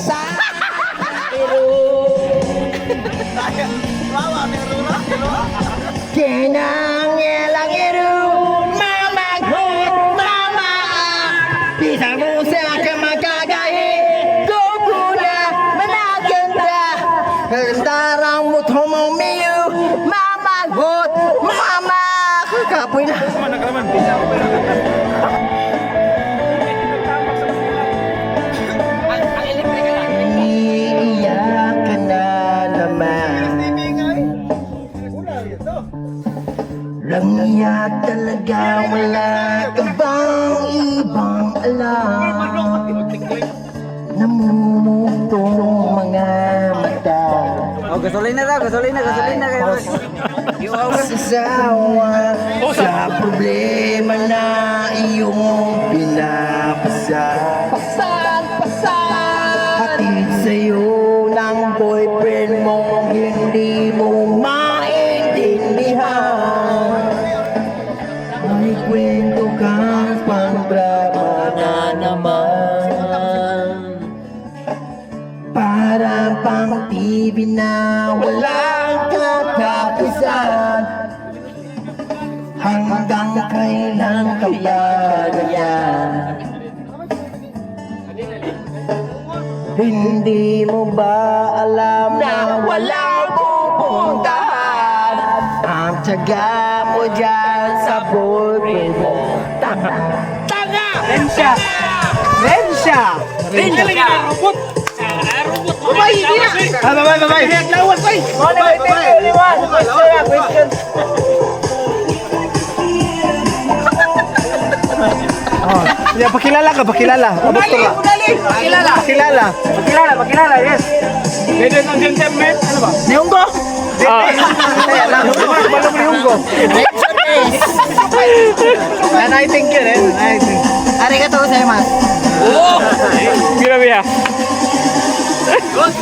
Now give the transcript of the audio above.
sa Kenang elang iru mama mama bisa musa kemakagai guguna menagenda darang mutomong miu mama hot mama kapoy na iiyak ka na naman Langya talaga, wala ka bang ibang alam? Namumutong mga mata. Oh, gasolina raw, gasolina kayo. Sasawa sa problema na iyong pinapasa. Hatid sa'yo ng boyfriend mo, hindi mo maintindihan. May kwento kang pang-drama na naman. Para pang TV na walang katapusan. Hanggang kailan ka ba ganyan? Hindi mo ba alam na walang pupuntahan? Ang tiyaga mo dyan sa boyfriend mo. Tanga! Tanga! Rensya! Babay! Hindi na! Babay! Lawas, bay! Question. Ya, pakilala ka. Abot ko ka. Pakilala, yes. Ladies and gentlemen, ano ba? Neunggo! Balong yung ko. Naniting yun eh. Naniting. Arigatou gozaimasu. Grabe ha. Good.